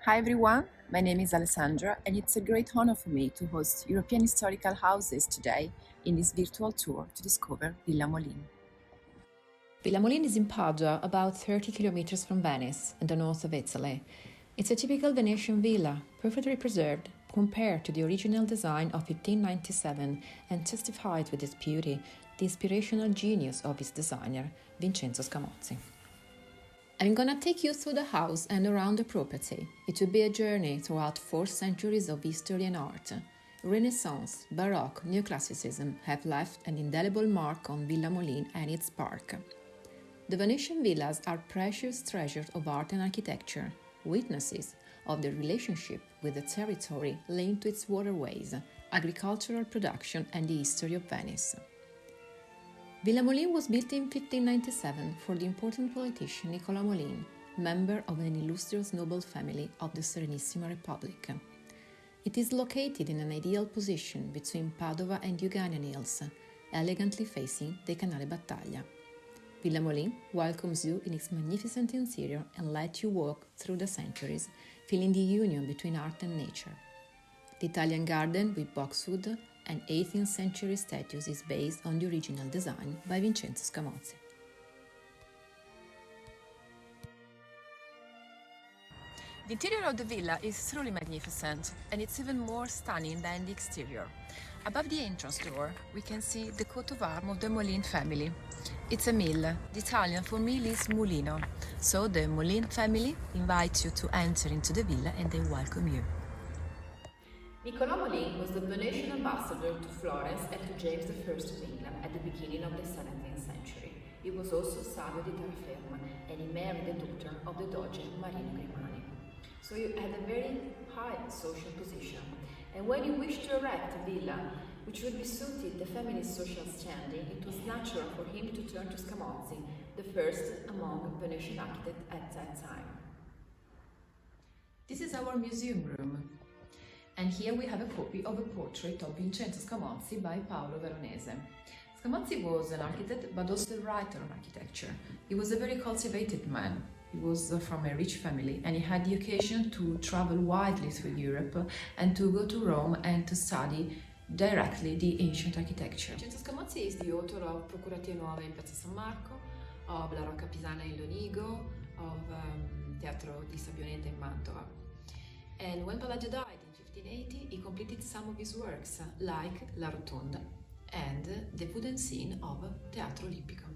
Hi everyone, my name is Alessandra and it's a great honor for me to host European historical houses today in this virtual tour to discover Villa Molin. Villa Molin is in Padova, about 30 kilometers from Venice, in the north of Italy. It's a typical Venetian villa, perfectly preserved compared to the original design of 1597 and testifies with its beauty the inspirational genius of its designer, Vincenzo Scamozzi. I'm gonna take you through the house and around the property. It will be a journey throughout 4 centuries of history and art. Renaissance, Baroque, Neoclassicism have left an indelible mark on Villa Molin and its park. The Venetian villas are precious treasures of art and architecture, witnesses of the relationship with the territory linked to its waterways, agricultural production and the history of Venice. Villa Molin was built in 1597 for the important politician Niccolo Molin, member of an illustrious noble family of the Serenissima Republic. It is located in an ideal position between Padova and Euganian Hills, elegantly facing the Canale Battaglia. Villa Molin welcomes you in its magnificent interior and lets you walk through the centuries, feeling the union between art and nature. The Italian garden with boxwood and 18th century statues is based on the original design by Vincenzo Scamozzi. The interior of the villa is truly magnificent and it's even more stunning than the exterior. Above the entrance door, we can see the coat of arms of the Molin family. It's a mill. The Italian for mill is mulino, so the Molin family invites you to enter into the villa and they welcome you. Niccolo Molin was the Venetian ambassador to Florence and to James I of England at the beginning of the 17th century. He was also Savio di Terraferma and he married the daughter of the Doge Marina Grimani. So he had a very high social position. And when he wished to erect a villa which would be suited the family's social standing, it was natural for him to turn to Scamozzi, the first among Venetian architects at that time. This is our museum room. And here we have a copy of a portrait of Vincenzo Scamozzi by Paolo Veronese. Scamozzi was an architect but also a writer on architecture. He was a very cultivated man. He was from a rich family and he had the occasion to travel widely through Europe and to go to Rome and to study directly the ancient architecture. Vincenzo Scamozzi is the author of Procuratie Nuove in Piazza San Marco, of La Rocca Pisana in Lonigo, of Teatro di Sabioneta in Mantova. And when Palladio died in 1580, he completed some of his works, like La Rotonda and the wooden scene of Teatro Olimpico.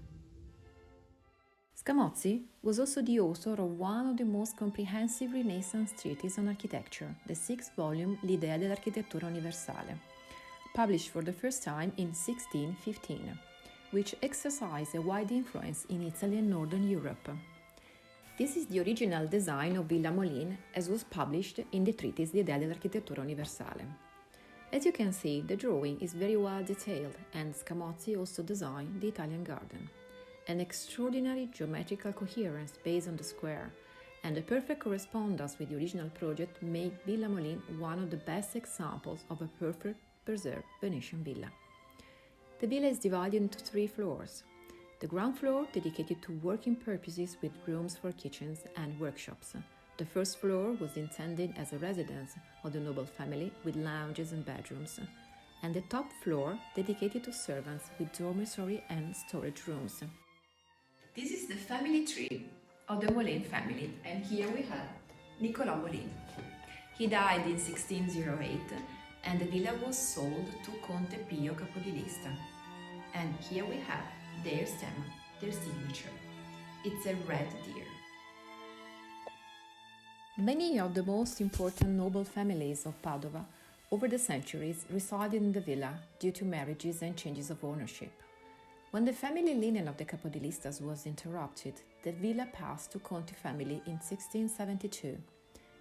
Scamozzi was also the author of one of the most comprehensive Renaissance treatises on architecture, the 6th volume L'idea dell'architettura universale, published for the first time in 1615, which exercised a wide influence in Italy and Northern Europe. This is the original design of Villa Molin as was published in the treatise L'idea dell'architettura universale. As you can see, the drawing is very well detailed and Scamozzi also designed the Italian garden. An extraordinary geometrical coherence based on the square and a perfect correspondence with the original project make Villa Molin one of the best examples of a perfect preserved Venetian villa. The villa is divided into 3 floors. The ground floor dedicated to working purposes with rooms for kitchens and workshops. The first floor was intended as a residence of the noble family with lounges and bedrooms, and the top floor dedicated to servants with dormitory and storage rooms. This is the family tree of the Molin family, and here we have Niccolo Molin. He died in 1608 and the villa was sold to Conte Pio Capodilista. And here we have their stem, their signature. It's a red deer. Many of the most important noble families of Padova over the centuries resided in the villa due to marriages and changes of ownership. When the family lineage of the Capodilistas was interrupted, the villa passed to Conti family in 1672.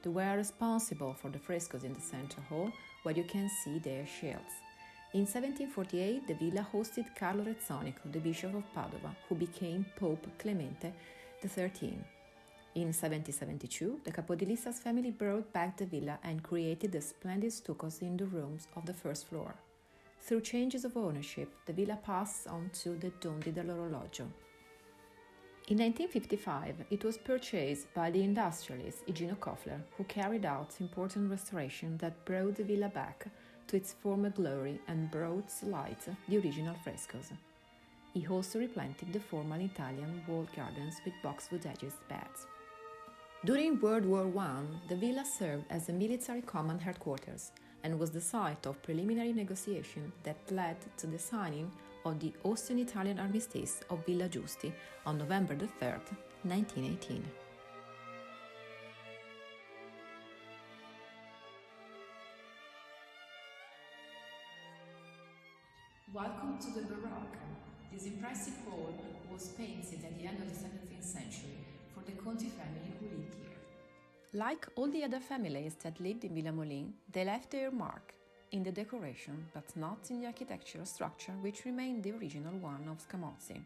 They were responsible for the frescoes in the central hall, where you can see their shields. In 1748, the villa hosted Carlo Rezzonico, the Bishop of Padova, who became Pope Clemente XIII. In 1772, the Capodilistas family brought back the villa and created the splendid stuccos in the rooms of the first floor. Through changes of ownership, the villa passed on to the Dondi dell'Orologio. In 1955, it was purchased by the industrialist Igino Kofler, who carried out important restoration that brought the villa back to its former glory and brought to light the original frescoes. He also replanted the former Italian walled gardens with boxwood edges beds. During World War I, the villa served as a military command headquarters and was the site of preliminary negotiation that led to the signing of the Austrian-Italian armistice of Villa Giusti on November 3, 1918. Welcome to the Baroque. This impressive hall was painted at the end of the 17th century for the Conti family who lived here. Like all the other families that lived in Villa Molin, they left their mark in the decoration, but not in the architectural structure, which remained the original one of Scamozzi.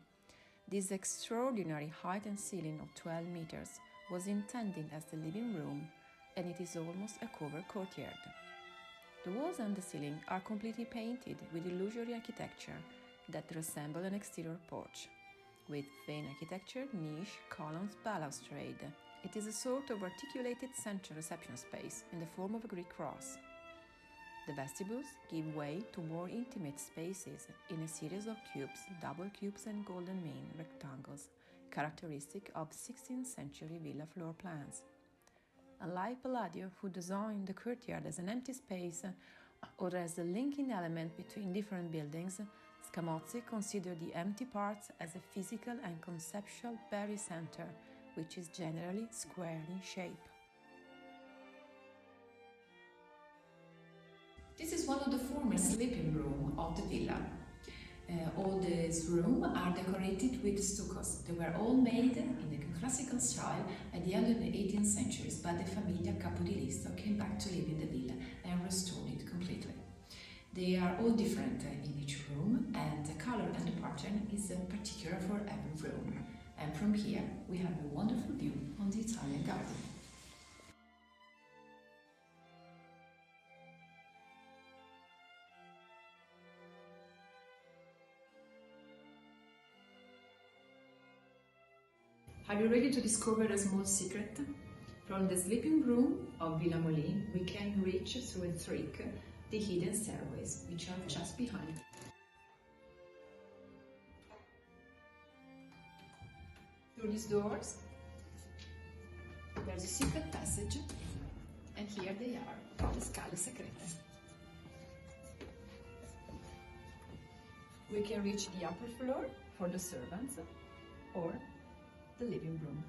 This extraordinary height and ceiling of 12 meters was intended as the living room, and it is almost a covered courtyard. The walls and the ceiling are completely painted with illusory architecture that resemble an exterior porch, with vain architecture, niche, columns, balustrade. It is a sort of articulated central reception space in the form of a Greek cross. The vestibules give way to more intimate spaces in a series of cubes, double cubes and golden mean rectangles, characteristic of 16th century villa floor plans. Unlike Palladio, who designed the courtyard as an empty space or as a linking element between different buildings, Scamozzi considered the empty parts as a physical and conceptual barycenter, which is generally square in shape. This is one of the former sleeping rooms of the villa. All these rooms are decorated with stuccos. They were all made in the classical style at the end of the 18th century, but the Famiglia Capodilisto came back to live in the villa and restored it completely. They are all different in each room, and the color and the pattern is particular for every room. And from here we have a wonderful view on the Italian garden. Are you ready to discover a small secret? From the sleeping room of Villa Molin, we can reach through a trick the hidden stairways, which are just behind. Through these doors, there's a secret passage, and here they are, the scale segrete. We can reach the upper floor for the servants, or the living room.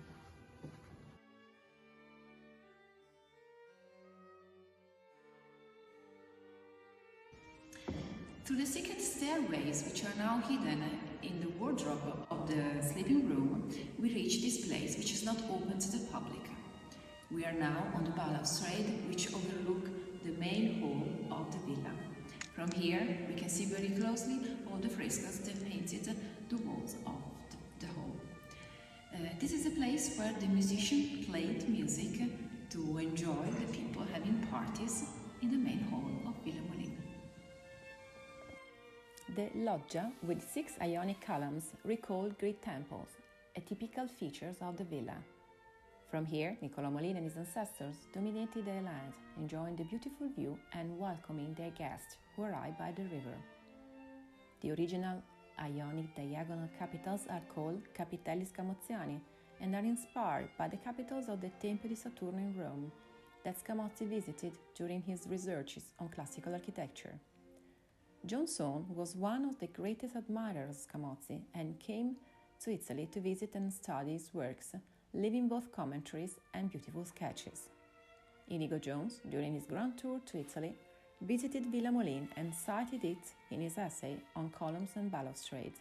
Through the secret stairways, which are now hidden in the wardrobe of the sleeping room, we reach this place, which is not open to the public. We are now on the Palau Street, which overlook the main hall of the villa. From here, we can see very closely all the frescoes that painted the walls of the hall. This is a place where the musician played music to enjoy the people having parties in the main hall of Villa Molin. The loggia, with 6 Ionic columns, recalled Greek temples, a typical feature of the villa. From here, Niccolò Molina and his ancestors dominated their land, enjoying the beautiful view and welcoming their guests who arrived by the river. The original Ionic diagonal capitals are called capitelli scamozziani and are inspired by the capitals of the Tempio di Saturno in Rome that Scamozzi visited during his researches on classical architecture. Johnson was one of the greatest admirers of Scamozzi and came to Italy to visit and study his works, leaving both commentaries and beautiful sketches. Inigo Jones, during his grand tour to Italy, visited Villa Molin and cited it in his essay on columns and balustrades.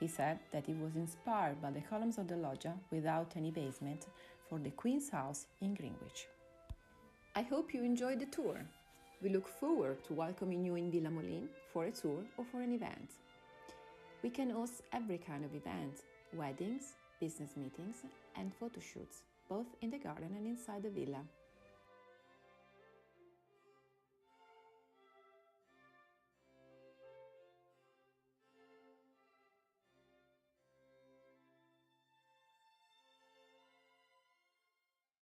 He said that he was inspired by the columns of the loggia without any basement for the Queen's House in Greenwich. I hope you enjoyed the tour. We look forward to welcoming you in Villa Molin for a tour or for an event. We can host every kind of event, weddings, business meetings and photo shoots, both in the garden and inside the villa.